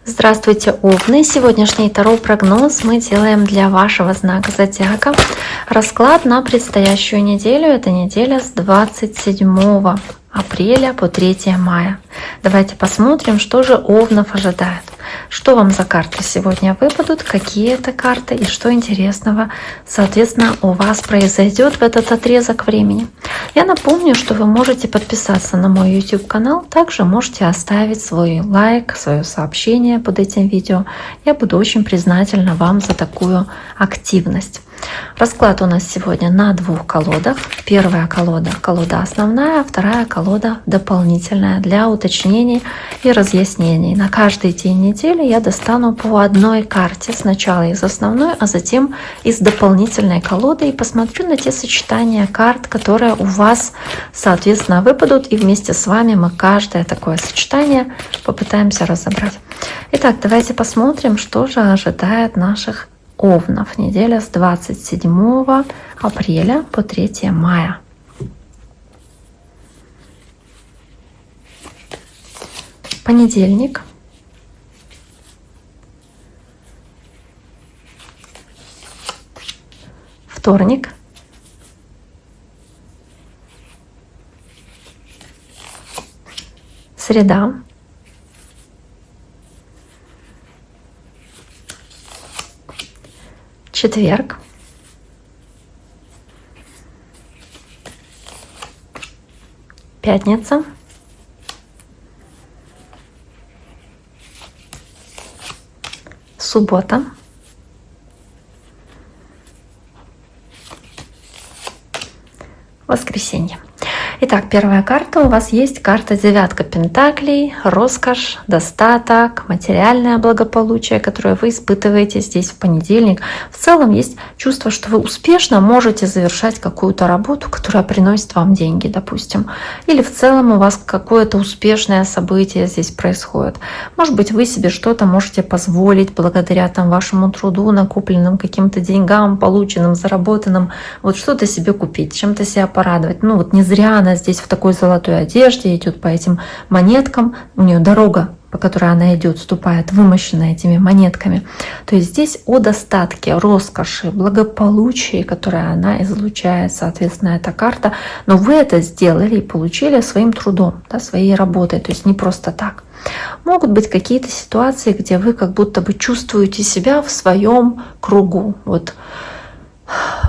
Здравствуйте, Овны! Сегодняшний таро-прогноз мы делаем для вашего знака зодиака. Расклад на предстоящую неделю. Это неделя с 27 апреля по 3 мая. Давайте посмотрим, что же Овнов ожидает. Что вам за карты сегодня выпадут, какие это карты и что интересного, соответственно, у вас произойдет в этот отрезок времени. Я напомню, что вы можете подписаться на мой YouTube канал, также можете оставить свой лайк, свое сообщение под этим видео. Я буду очень признательна вам за такую активность. Расклад у нас сегодня на 2 колодах. Первая колода — колода основная, вторая колода дополнительная для уточнений и разъяснений. На каждый день недели я достану по одной карте, сначала из основной, а затем из дополнительной колоды, и посмотрю на те сочетания карт, которые у вас, соответственно, выпадут, и вместе с вами мы каждое такое сочетание попытаемся разобрать. Итак, давайте посмотрим, что же ожидает наших Овнов. Неделя с 27 апреля по 3 мая. Понедельник. Вторник. Среда. Четверг. Пятница. Суббота. Воскресенье. Итак, первая карта у вас есть карта девятка пентаклей, роскошь, достаток, материальное благополучие, которое вы испытываете здесь в понедельник. В целом есть чувство, что вы успешно можете завершать какую-то работу, которая приносит вам деньги, допустим. Или в целом у вас какое-то успешное событие здесь происходит. Может быть, вы себе что-то можете позволить благодаря вашему труду, накопленным каким-то деньгам, полученным, заработанным. Вот что-то себе купить, чем-то себя порадовать. Ну вот не зря она здесь в такой золотой одежде идет по этим монеткам. У нее дорога, по которой она идет, ступает, вымощена этими монетками. То есть здесь о достатке, роскоши, благополучии, которое она излучает, соответственно, эта карта. Но вы это сделали и получили своим трудом, да, своей работой, то есть не просто так. Могут быть какие-то ситуации, где вы как будто бы чувствуете себя в своем кругу. Вот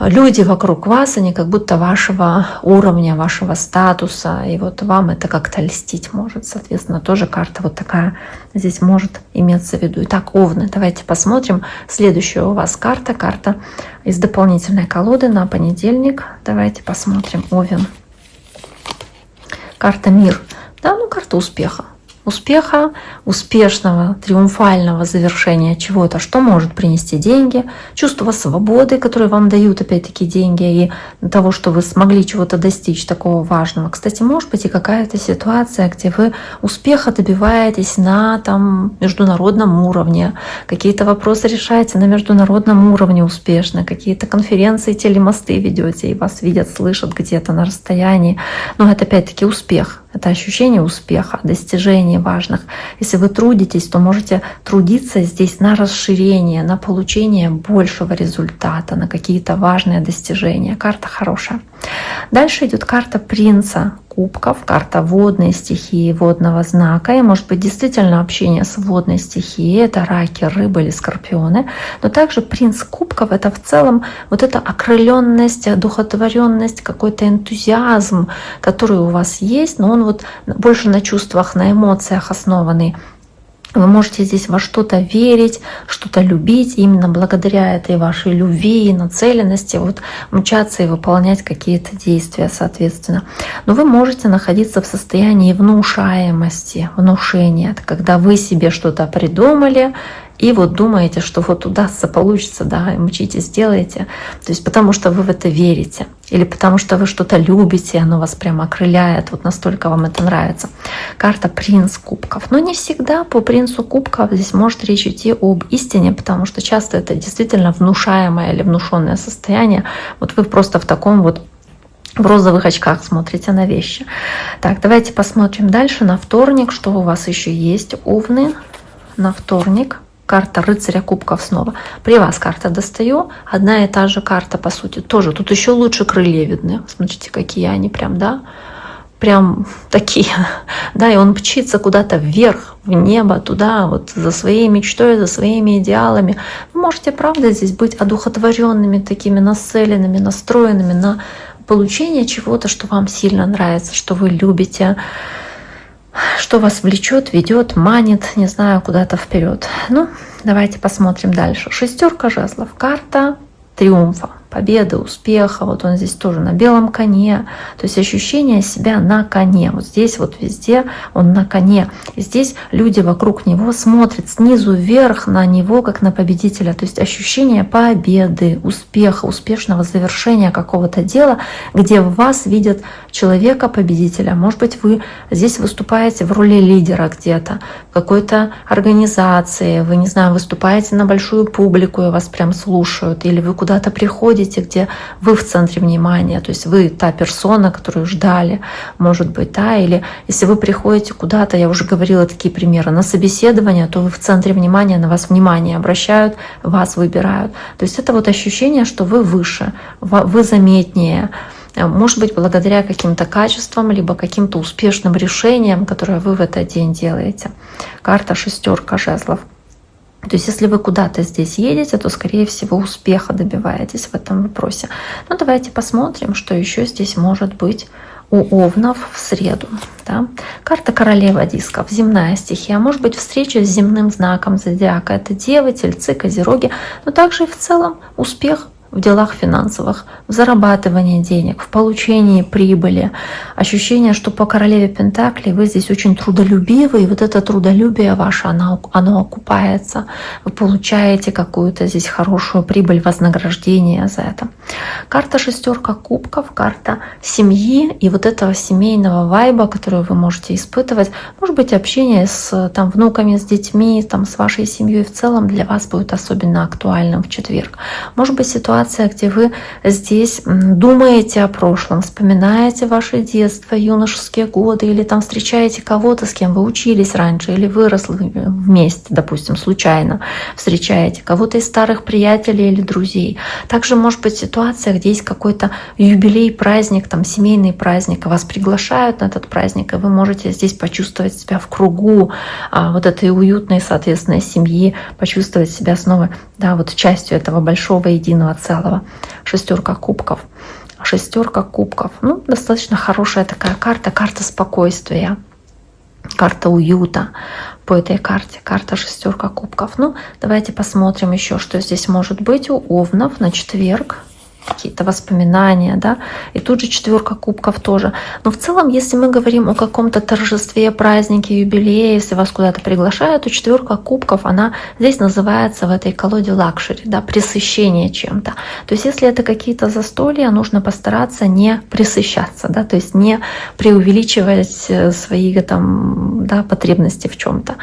люди вокруг вас, они как будто вашего уровня, вашего статуса, и вот вам это как-то льстить может. Соответственно, тоже карта вот такая здесь может иметься в виду. Итак, Овны, давайте посмотрим. Следующая у вас карта из дополнительной колоды на понедельник. Давайте посмотрим. Овен. Карта Мир. Да, карта успеха. Успешного, триумфального завершения чего-то, что может принести деньги, чувство свободы, которое вам дают опять-таки деньги, и того, что вы смогли чего-то достичь такого важного. Кстати, может быть и какая-то ситуация, где вы успеха добиваетесь на международном уровне, какие-то вопросы решаете на международном уровне успешно, какие-то конференции, телемосты ведете, и вас видят, слышат где-то на расстоянии. Но это опять-таки успех. Это ощущение успеха, достижений важных. Если вы трудитесь, то можете трудиться здесь на расширение, на получение большего результата, на какие-то важные достижения. Карта хорошая. Дальше идет карта Принца Кубков, карта водной стихии, водного знака. И может быть действительно общение с водной стихией. Это раки, рыбы или скорпионы. Но также Принц Кубков — это в целом вот эта окрыленность, одухотворенность, какой-то энтузиазм, который у вас есть, но он вот больше на чувствах, на эмоциях основанный. Вы можете здесь во что-то верить, что-то любить, и именно благодаря этой вашей любви и нацеленности мчаться и выполнять какие-то действия, соответственно. Но вы можете находиться в состоянии внушаемости, внушения. Это когда вы себе что-то придумали, и думаете, что удастся, получится, да, и мчитесь, сделаете. То есть потому что вы в это верите. Или потому что вы что-то любите, и оно вас прямо окрыляет, настолько вам это нравится. Карта Принц Кубков. Но не всегда по Принцу Кубков здесь может речь идти об истине, потому что часто это действительно внушаемое или внушенное состояние. Вы просто в таком в розовых очках смотрите на вещи. Так, давайте посмотрим дальше на вторник, что у вас еще есть, Овны. на вторник. Карта рыцаря кубков снова. При вас карта достаю. Одна и та же карта, по сути. Тоже тут еще лучше крылья видны. Смотрите, какие они прям, да? Прям такие. Да, и он мчится куда-то вверх, в небо, туда, вот за своей мечтой, за своими идеалами. Вы можете, правда, здесь быть одухотворенными, такими нацеленными, настроенными на получение чего-то, что вам сильно нравится, что вы любите, что вас влечет, ведет, манит, не знаю, куда-то вперед. Ну, давайте посмотрим дальше. Шестерка жезлов. Карта триумфа, победы, успеха. Вот он здесь тоже на белом коне. То есть ощущение себя на коне. Вот здесь вот везде он на коне. И здесь люди вокруг него смотрят снизу вверх на него, как на победителя. То есть ощущение победы, успеха, успешного завершения какого-то дела, где в вас видят человека-победителя. Может быть, вы здесь выступаете в роли лидера где-то, в какой-то организации, вы, не знаю, выступаете на большую публику, и вас прям слушают, или вы куда-то приходите, где вы в центре внимания, то есть вы та персона, которую ждали, может быть, да, или если вы приходите куда-то, я уже говорила такие примеры, на собеседование, то вы в центре внимания, на вас внимание обращают, вас выбирают. То есть это вот ощущение, что вы выше, вы заметнее, может быть, благодаря каким-то качествам, либо каким-то успешным решениям, которые вы в этот день делаете. Карта шестерка жезлов. То есть если вы куда-то здесь едете, то, скорее всего, успеха добиваетесь в этом вопросе. Но давайте посмотрим, что еще здесь может быть у овнов в среду. Да? Карта королева дисков, земная стихия. Может быть, встреча с земным знаком зодиака. Это девы, тельцы, козероги, но также и в целом успех в делах финансовых, в зарабатывании денег, в получении прибыли. Ощущение, что по королеве Пентаклей вы здесь очень трудолюбивы, и вот это трудолюбие ваше, оно окупается. Вы получаете какую-то здесь хорошую прибыль, вознаграждение за это. Карта шестерка кубков, карта семьи и вот этого семейного вайба, который вы можете испытывать. Может быть, общение с там, внуками, с детьми, там, с вашей семьей в целом для вас будет особенно актуальным в четверг. Может быть, ситуация, где вы здесь думаете о прошлом, вспоминаете ваше детство, юношеские годы, или там встречаете кого-то, с кем вы учились раньше, или выросли вместе, допустим, случайно встречаете кого-то из старых приятелей или друзей. Также может быть ситуация, где есть какой-то юбилей, праздник, там семейный праздник, и вас приглашают на этот праздник, и вы можете здесь почувствовать себя в кругу вот этой уютной, соответственно, семьи, почувствовать себя снова, да, вот частью этого большого единого целого. Шестерка кубков. Шестерка кубков. Ну, достаточно хорошая такая карта, карта спокойствия, карта уюта по этой карте. Карта шестерка кубков. Ну, давайте посмотрим еще, что здесь может быть у овнов на четверг. Какие-то воспоминания, да, и тут же четверка кубков тоже. Но в целом, если мы говорим о каком-то торжестве, празднике, юбилее, если вас куда-то приглашают, то четверка кубков, она здесь называется в этой колоде лакшери, да, пресыщение чем-то. То есть, если это какие-то застолья, нужно постараться не пресыщаться, да, то есть не преувеличивать свои там, да, потребности в чем-то.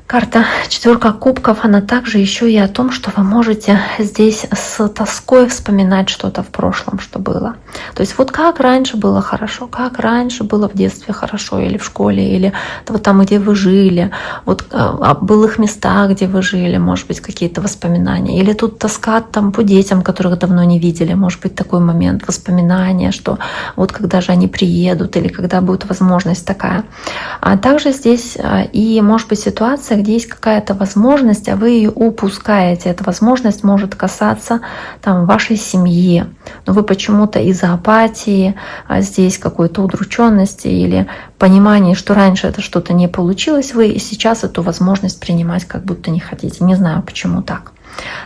Карта четверка кубков, она также еще и о том, что вы можете здесь с тоской вспоминать что-то в прошлом, что было. То есть вот как раньше было хорошо, как раньше было в детстве хорошо, или в школе, или вот там, где вы жили, вот о былых местах, где вы жили, может быть, какие-то воспоминания. Или тут тоска там по детям, которых давно не видели, может быть, такой момент воспоминания, что вот когда же они приедут, или когда будет возможность такая. А также здесь и может быть ситуация, где есть какая-то возможность, а вы ее упускаете. Эта возможность может касаться там, вашей семьи, но вы почему-то из-за апатии, здесь какой-то удрученности или понимания, что раньше это что-то не получилось, вы и сейчас эту возможность принимать как будто не хотите. Не знаю, почему так.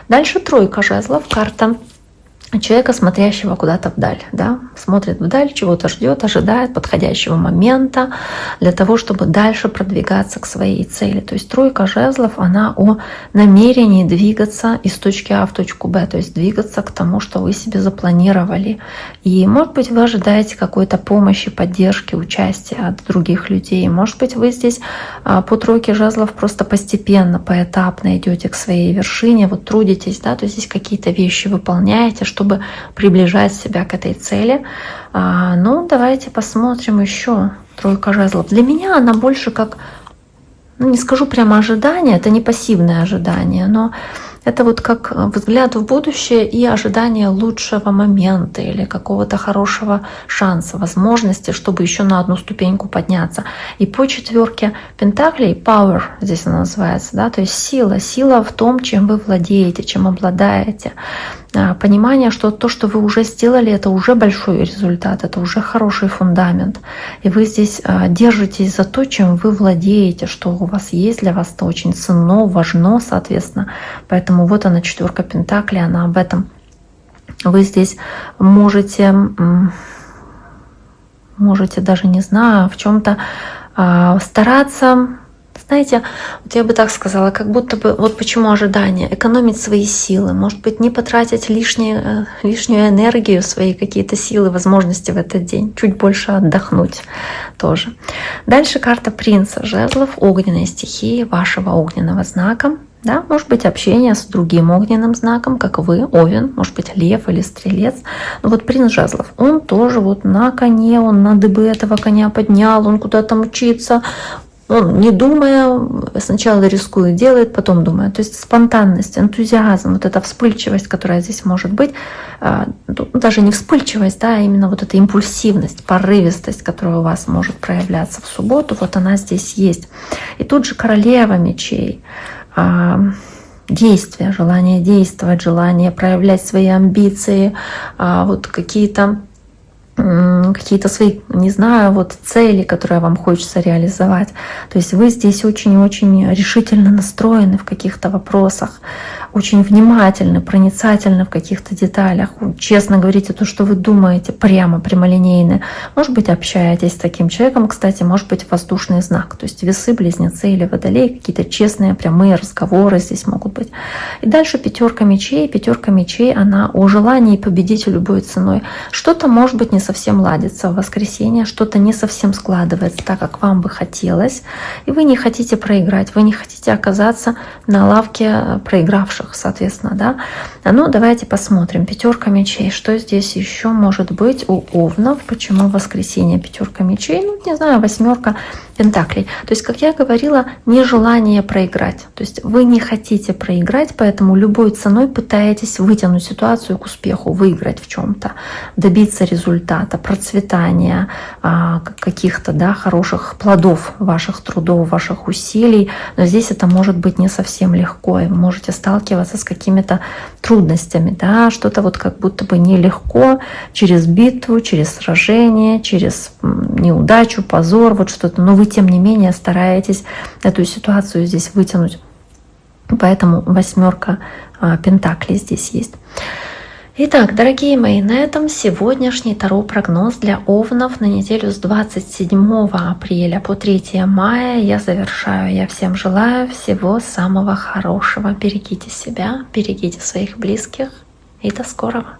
Дальше тройка жезлов, карта человека, смотрящего куда-то вдаль, да, смотрит вдаль, чего-то ждет, ожидает подходящего момента для того, чтобы дальше продвигаться к своей цели. То есть тройка жезлов, она о намерении двигаться из точки А в точку Б, то есть двигаться к тому, что вы себе запланировали. И, может быть, вы ожидаете какой-то помощи, поддержки, участия от других людей. Может быть, вы здесь по тройке жезлов просто постепенно, поэтапно идете к своей вершине, вот трудитесь, да, то есть здесь какие-то вещи выполняете, чтобы приближать себя к этой цели. Ну, давайте посмотрим еще тройка жезлов. Для меня она больше как, ну не скажу прямо ожидание, это не пассивное ожидание, но это вот как взгляд в будущее и ожидание лучшего момента или какого-то хорошего шанса, возможности, чтобы еще на одну ступеньку подняться. И по 4 пентаклей power здесь она называется, да, то есть сила. Сила в том, чем вы владеете, чем обладаете. Понимание, что то, что вы уже сделали, это уже большой результат, это уже хороший фундамент. И вы здесь держитесь за то, чем вы владеете, что у вас есть для вас, это очень ценно, важно, соответственно. Поэтому вот она 4 пентаклей, она об этом. Вы здесь можете даже, не знаю, в чем-то стараться. Знаете, вот я бы так сказала, как будто бы, вот почему ожидание, экономить свои силы, может быть, не потратить лишнюю энергию, свои какие-то силы, возможности в этот день, чуть больше отдохнуть тоже. Дальше карта принца жезлов, огненной стихии, вашего огненного знака. Да, может быть, общение с другим огненным знаком, как вы, Овен, может быть, Лев или Стрелец. Но вот принц жезлов, он тоже вот на коне, он на дыбы этого коня поднял, он куда-то мчится. Он, не думая, сначала рискует, делает, потом думает. То есть спонтанность, энтузиазм, вот эта вспыльчивость, которая здесь может быть, даже не вспыльчивость, да, а именно вот эта импульсивность, порывистость, которая у вас может проявляться в субботу, вот она здесь есть. И тут же королева мечей, действие, желание действовать, желание проявлять свои амбиции, вот какие-то свои, не знаю, вот цели, которые вам хочется реализовать. То есть вы здесь очень-очень решительно настроены в каких-то вопросах, очень внимательны, проницательны в каких-то деталях, честно говорите то, что вы думаете, прямо, прямолинейно. Может быть, общаетесь с таким человеком, кстати, может быть, воздушный знак, то есть весы, близнецы или водолей, какие-то честные, прямые разговоры здесь могут быть. И дальше 5 мечей. 5 мечей, она о желании победить любой ценой. Что-то, может быть, не совсем ладится в воскресенье, что-то не совсем складывается так, как вам бы хотелось, и вы не хотите проиграть, вы не хотите оказаться на лавке проигравших, соответственно, да. Ну, давайте посмотрим. 5 мечей. Что здесь еще может быть у овнов? Почему в воскресенье 5 мечей? Ну, не знаю, 8 пентаклей. То есть, как я говорила, нежелание проиграть. То есть вы не хотите проиграть, поэтому любой ценой пытаетесь вытянуть ситуацию к успеху, выиграть в чем-то, добиться результата, процветания, каких-то, да, хороших плодов ваших трудов, ваших усилий. Но здесь это может быть не совсем легко, и вы можете сталкиваться с какими-то трудностями, да, что-то вот как будто бы нелегко, через битву, через сражение, через неудачу, позор, вот что-то. Но вы, тем не менее, стараетесь эту ситуацию здесь вытянуть. Поэтому 8 пентаклей здесь есть. Итак, дорогие мои, на этом сегодняшний таро-прогноз для овнов на неделю с 27 апреля по 3 мая я завершаю. Я всем желаю всего самого хорошего. Берегите себя, берегите своих близких и до скорого.